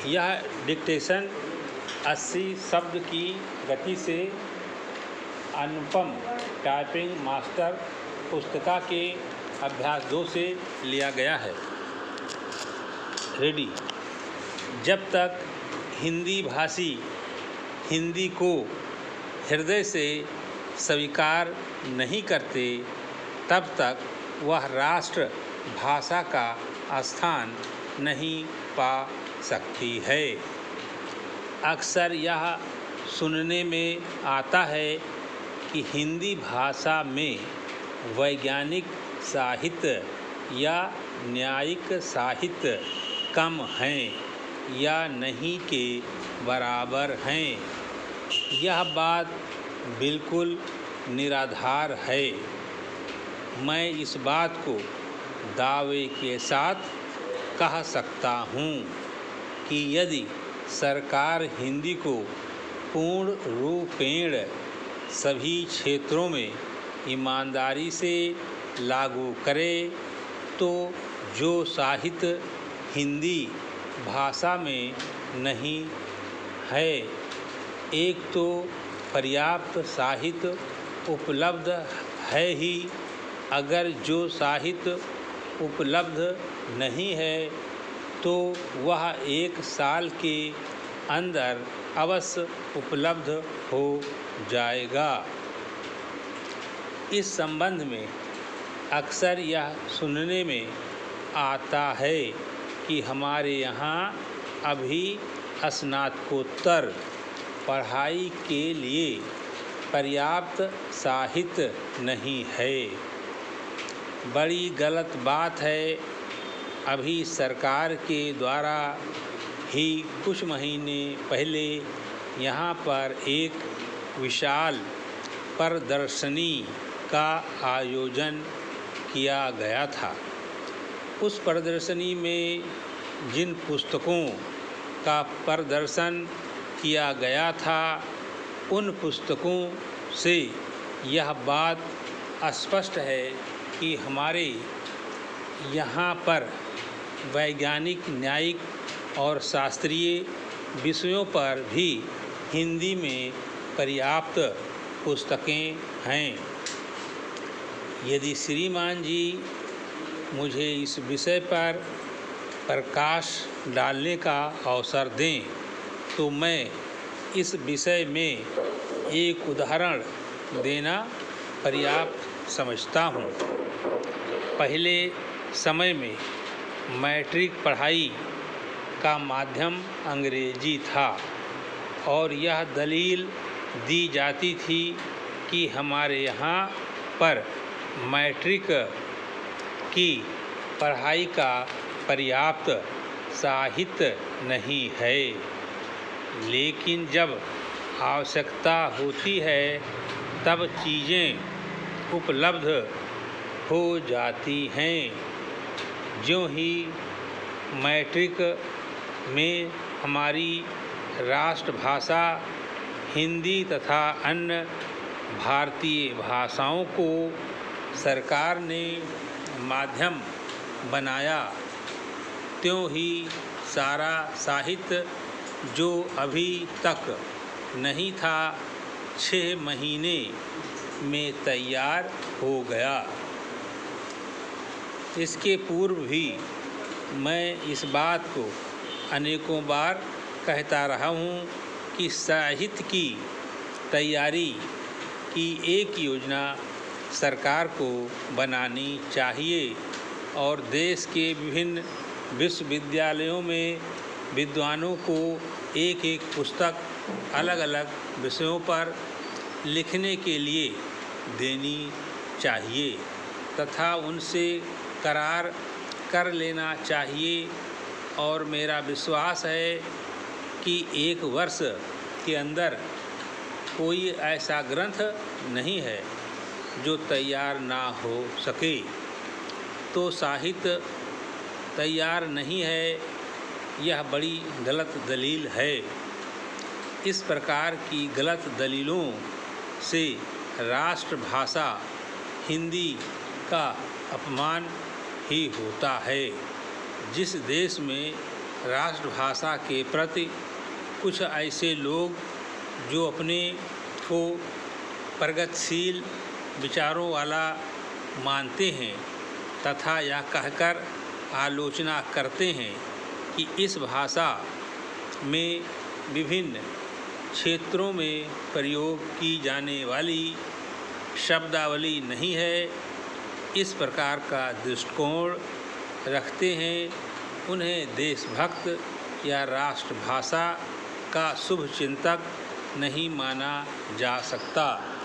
यह डिक्टेशन 80 शब्द की गति से अनुपम टाइपिंग मास्टर पुस्तिका के अभ्यास 2 से लिया गया है। रेडी। जब तक हिंदी भाषी हिंदी को हृदय से स्वीकार नहीं करते, तब तक वह राष्ट्र भाषा का स्थान नहीं पा सकती है। अक्सर यह सुनने में आता है कि हिंदी भाषा में वैज्ञानिक साहित्य या न्यायिक साहित्य कम हैं या नहीं के बराबर हैं। यह बात बिल्कुल निराधार है। मैं इस बात को दावे के साथ कह सकता हूँ कि यदि सरकार हिंदी को पूर्ण रूपेण सभी क्षेत्रों में ईमानदारी से लागू करे, तो जो साहित्य हिंदी भाषा में नहीं है, एक तो पर्याप्त साहित्य उपलब्ध है ही, अगर जो साहित्य उपलब्ध नहीं है तो वह 1 साल के अंदर अवश्य उपलब्ध हो जाएगा। इस संबंध में अक्सर यह सुनने में आता है कि हमारे यहाँ अभी स्नातकोत्तर पढ़ाई के लिए पर्याप्त साहित्य नहीं है। बड़ी गलत बात है। अभी सरकार के द्वारा ही कुछ महीने पहले यहाँ पर एक विशाल प्रदर्शनी का आयोजन किया गया था। उस प्रदर्शनी में जिन पुस्तकों का प्रदर्शन किया गया था, उन पुस्तकों से यह बात स्पष्ट है कि हमारे यहाँ पर वैज्ञानिक, न्यायिक और शास्त्रीय विषयों पर भी हिंदी में पर्याप्त पुस्तकें हैं। यदि श्रीमान जी मुझे इस विषय पर प्रकाश डालने का अवसर दें, तो मैं इस विषय में एक उदाहरण देना पर्याप्त समझता हूँ। पहले समय में मैट्रिक पढ़ाई का माध्यम अंग्रेजी था और यह दलील दी जाती थी कि हमारे यहाँ पर मैट्रिक की पढ़ाई का पर्याप्त साहित्य नहीं है। लेकिन जब आवश्यकता होती है तब चीज़ें उपलब्ध हो जाती हैं। ज्यों ही मैट्रिक में हमारी राष्ट्रभाषा हिंदी तथा अन्य भारतीय भाषाओं को सरकार ने माध्यम बनाया, त्यों ही सारा साहित्य जो अभी तक नहीं था, 6 महीने में तैयार हो गया। इसके पूर्व भी मैं इस बात को अनेकों बार कहता रहा हूँ कि साहित्य की तैयारी की एक योजना सरकार को बनानी चाहिए और देश के विभिन्न विश्वविद्यालयों में विद्वानों को एक एक पुस्तक अलग अलग विषयों पर लिखने के लिए देनी चाहिए तथा उनसे करार कर लेना चाहिए। और मेरा विश्वास है कि 1 वर्ष के अंदर कोई ऐसा ग्रंथ नहीं है जो तैयार ना हो सके। तो साहित्य तैयार नहीं है, यह बड़ी गलत दलील है। इस प्रकार की गलत दलीलों से राष्ट्रभाषा हिंदी का अपमान ही होता है। जिस देश में राष्ट्रभाषा के प्रति कुछ ऐसे लोग जो अपने को प्रगतिशील विचारों वाला मानते हैं तथा यह कहकर आलोचना करते हैं कि इस भाषा में विभिन्न क्षेत्रों में प्रयोग की जाने वाली शब्दावली नहीं है, इस प्रकार का दृष्टिकोण रखते हैं, उन्हें देशभक्त या राष्ट्रभाषा का शुभ चिंतक नहीं माना जा सकता।